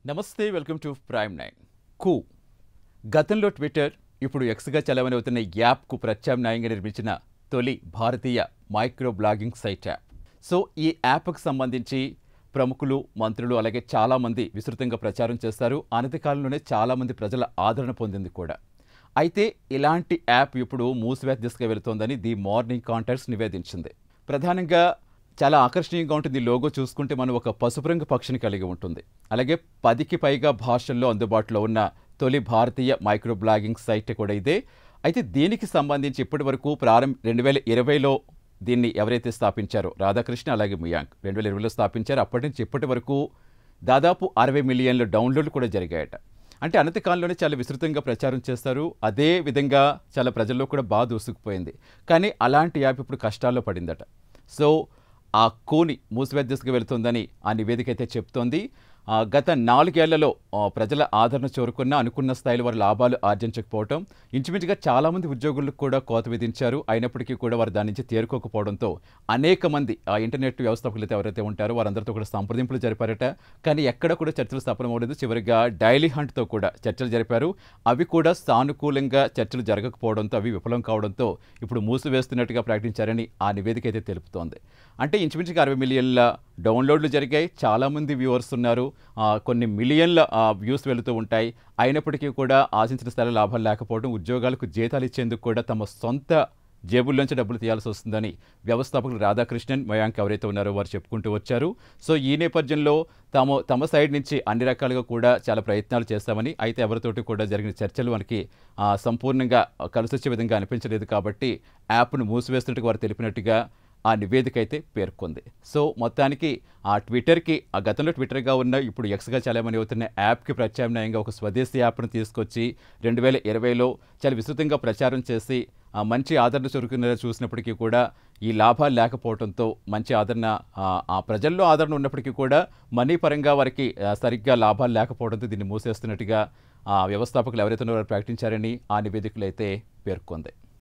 నమస్తే welcome to prime nine. కూ గతంలో ట్విట్టర్, ఇప్పుడు ఎక్స్గా చలామణి అవుతున్న యాప్కు ప్రత్యామ్నాయంగా నిర్మించిన తొలి భారతీయ micro blogging site app. So ఈ యాప్కు సంబంధించి ప్రముఖులు, మంత్రులు అలాగే చాలామంది విస్తృతంగా ప్రచారం చేస్తారు. అనతి కాలంలోనే చాలామంది ప్రజల ఆదరణ పొందింది కూడా. అయితే ఇలాంటి యాప్ ఇప్పుడు మూసివేత దిశగా వెళుతోందని ది మార్నింగ్ కాంటాక్ట్స్ నివేదించింది. ప్రధానంగా చాలా ఆకర్షణీయంగా ఉంటుంది. లోగో చూసుకుంటే మనం ఒక పసుపు రంగు పక్షిని కలిగి ఉంటుంది. అలాగే 10కి పైగా భాషల్లో అందుబాటులో ఉన్న తొలి భారతీయ మైక్రో బ్లాగింగ్ సైట్ కూడా ఇదే. అయితే దీనికి సంబంధించి ఇప్పటి వరకు 2020లో దీన్ని ఎవరైతే స్థాపించారో రాధాకృష్ణ అలాగే ముయాంక్ 2020లో స్థాపించారో. అప్పటి నుంచి ఇప్పటి వరకు దాదాపు 60 మిలియన్ల డౌన్లోడ్లు కూడా జరిగాయట. అంటే అనతి కాలంలోనే చాలా విస్తృతంగా ప్రచారం చేస్తారు. అదే విధంగా చాలా ప్రజల్లో కూడా బాగా దూసుకుపోయింది. కానీ అలాంటి యాప్ ఇప్పుడు కష్టాల్లో పడిందట. సో ఆ కూని మూసివేత దిశగా వెళుతుందని ఆ నివేదిక అయితే చెప్తోంది. గత 4 ఏళ్లలో ప్రజల ఆదరణ చేరుకున్న అనుకున్న స్థాయిలో వారి లాభాలు ఆర్జించకపోవడం, ఇంచుమించుగా చాలామంది ఉద్యోగులకు కూడా కోత విధించారు. అయినప్పటికీ కూడా వారు దాని నుంచి తేరుకోకపోవడంతో అనేక మంది ఆ ఇంటర్నెట్ వ్యవస్థాపకులు ఎవరైతే ఉంటారో వారందరితో కూడా సంప్రదింపులు జరిపారట. కానీ ఎక్కడ కూడా చర్చలు సఫలమవ్వలేదు. చివరిగా డైలీ హంట్తో కూడా చర్చలు జరిపారు. అవి కూడా సానుకూలంగా చర్చలు జరగకపోవడంతో, అవి విఫలం కావడంతో ఇప్పుడు మూసివేస్తున్నట్టుగా ప్రకటించారని ఆ నివేదిక అయితే తెలుపుతోంది. అంటే ఇంచుమించుగా 60 మిలియన్ల డౌన్లోడ్లు జరిగాయి. చాలామంది వ్యూవర్స్ ఉన్నారు. కొన్ని మిలియన్ల వ్యూస్ వెళుతూ ఉంటాయి. అయినప్పటికీ కూడా ఆశించిన స్థాయిలో లాభాలు లేకపోవడం, ఉద్యోగాలకు జీతాలు ఇచ్చేందుకు కూడా తమ సొంత జేబుల్లోంచి డబ్బులు తీయాల్సి వస్తుందని వ్యవస్థాపకులు రాధాకృష్ణన్, మయాంక్ ఎవరైతే ఉన్నారో వారు చెప్పుకుంటూ వచ్చారు. సో ఈ నేపథ్యంలో తమ సైడ్ నుంచి అన్ని రకాలుగా కూడా చాలా ప్రయత్నాలు చేస్తామని, అయితే ఎవరితోటి కూడా జరిగిన చర్చలు మనకి సంపూర్ణంగా కలిసొచ్చే విధంగా అనిపించలేదు కాబట్టి యాప్ను మూసివేస్తున్నట్టు వారు తెలిపినట్టుగా ఆ నివేదిక అయితే పేర్కొంది. సో మొత్తానికి ఆ ట్విట్టర్కి, ఆ గతంలో ట్విట్టర్గా ఉన్న ఇప్పుడు ఎక్స్గా చలామణి అవుతున్న యాప్కి ప్రత్యామ్నాయంగా ఒక స్వదేశీ యాప్ను తీసుకొచ్చి 2020లో చాలా విస్తృతంగా ప్రచారం చేసి మంచి ఆదరణ చొరుకునేలా చూసినప్పటికీ కూడా ఈ లాభాలు లేకపోవడంతో, మంచి ఆదరణ ఆ ప్రజల్లో ఆదరణ ఉన్నప్పటికీ కూడా మనీ పరంగా వారికి సరిగ్గా లాభాలు లేకపోవడంతో దీన్ని మూసేస్తున్నట్టుగా వ్యవస్థాపకులు ఎవరైతే ఉన్నారో ప్రకటించారని ఆ నివేదికలు అయితే పేర్కొంది.